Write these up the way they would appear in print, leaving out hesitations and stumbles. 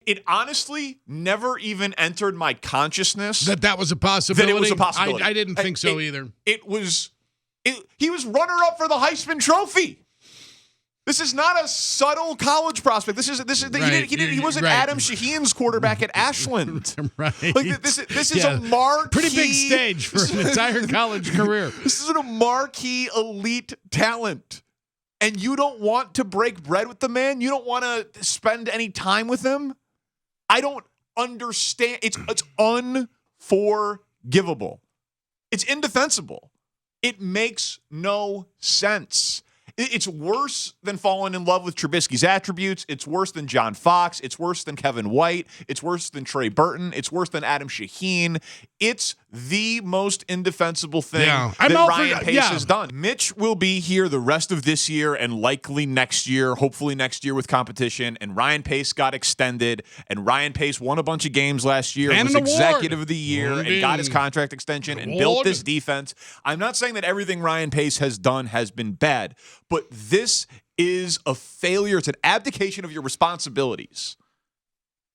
It honestly never even entered my consciousness that was a possibility. That it was a possibility. I didn't think so either. He was runner-up for the Heisman Trophy. This is not a subtle college prospect. He wasn't Adam Shaheen's quarterback at Ashland. Right. Like this is a marquee, pretty big stage for an entire college career. This is a marquee elite talent. And you don't want to break bread with the man? You don't want to spend any time with him? I don't understand. It's unforgivable. It's indefensible. It makes no sense. It's worse than falling in love with Trubisky's attributes. It's worse than John Fox. It's worse than Kevin White. It's worse than Trey Burton. It's worse than Adam Shaheen. It's the most indefensible thing that Ryan Pace has done. Mitch will be here the rest of this year and likely next year, hopefully next year with competition. And Ryan Pace got extended. And Ryan Pace won a bunch of games last year and was executive of the year and got his contract extension and built this defense. I'm not saying that everything Ryan Pace has done has been bad, but this is a failure. It's an abdication of your responsibilities.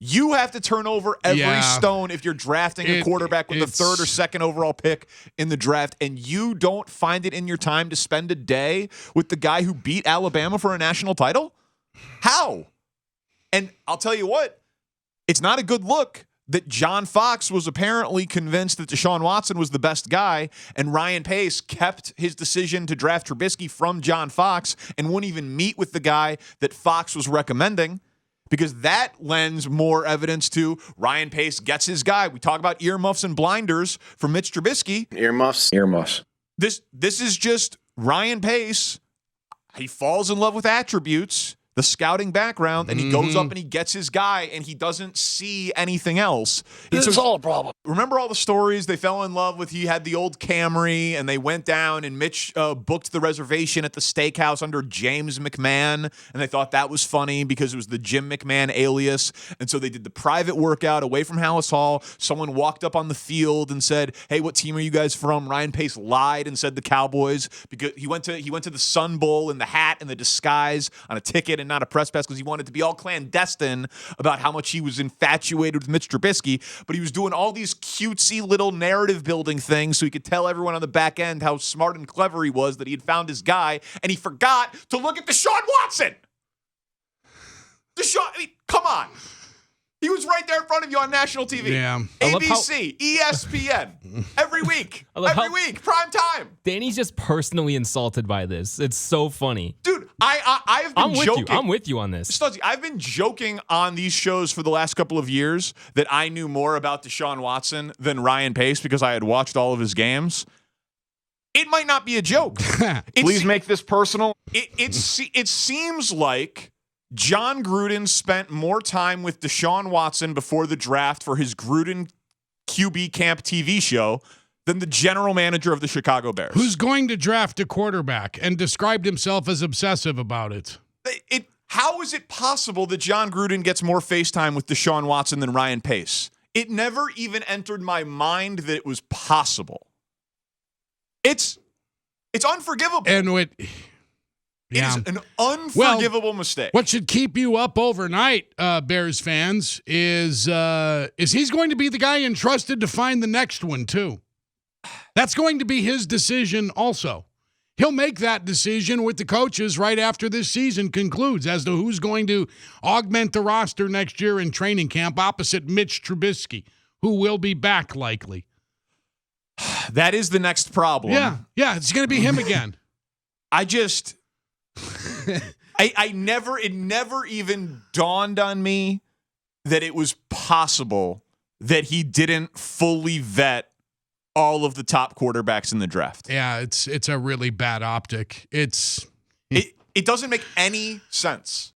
You have to turn over every stone if you're drafting a quarterback with the third or second overall pick in the draft, and you don't find it in your time to spend a day with the guy who beat Alabama for a national title? How? And I'll tell you what, it's not a good look that John Fox was apparently convinced that Deshaun Watson was the best guy, and Ryan Pace kept his decision to draft Trubisky from John Fox and wouldn't even meet with the guy that Fox was recommending, because that lends more evidence to Ryan Pace gets his guy. We talk about earmuffs and blinders for Mitch Trubisky. Earmuffs. This is just Ryan Pace. He falls in love with attributes, the scouting background, and he goes up and he gets his guy, and he doesn't see anything else. It's all a problem. Remember all the stories they fell in love with? He had the old Camry, and they went down, and Mitch booked the reservation at the steakhouse under James McMahon, and they thought that was funny because it was the Jim McMahon alias, and so they did the private workout away from Hallis Hall. Someone walked up on the field and said, "Hey, what team are you guys from?" Ryan Pace lied and said the Cowboys because he went to the Sun Bowl in the hat and the disguise on a ticket and not a press pass because he wanted to be all clandestine about how much he was infatuated with Mitch Trubisky, but he was doing all these cutesy little narrative building things so he could tell everyone on the back end how smart and clever he was, that he had found his guy, and he forgot to look at Deshaun Watson. Come on. He was right there in front of you on national TV. Yeah. ABC, ESPN, every week, prime time. Danny's just personally insulted by this. It's so funny. Dude, I've been joking. I'm with you on this. Stuzzy, I've been joking on these shows for the last couple of years that I knew more about Deshaun Watson than Ryan Pace because I had watched all of his games. It might not be a joke. Please make this personal. It seems like John Gruden spent more time with Deshaun Watson before the draft for his Gruden QB Camp TV show than the general manager of the Chicago Bears. Who's going to draft a quarterback and described himself as obsessive about it. How is it possible that John Gruden gets more FaceTime with Deshaun Watson than Ryan Pace? It never even entered my mind that it was possible. It's unforgivable. And It is an unforgivable mistake. What should keep you up overnight, Bears fans, is he's going to be the guy entrusted to find the next one, too. That's going to be his decision also. He'll make that decision with the coaches right after this season concludes as to who's going to augment the roster next year in training camp opposite Mitch Trubisky, who will be back likely. That is the next problem. Yeah, it's going to be him again. It never even dawned on me that it was possible that he didn't fully vet all of the top quarterbacks in the draft. Yeah, it's a really bad optic. It doesn't make any sense.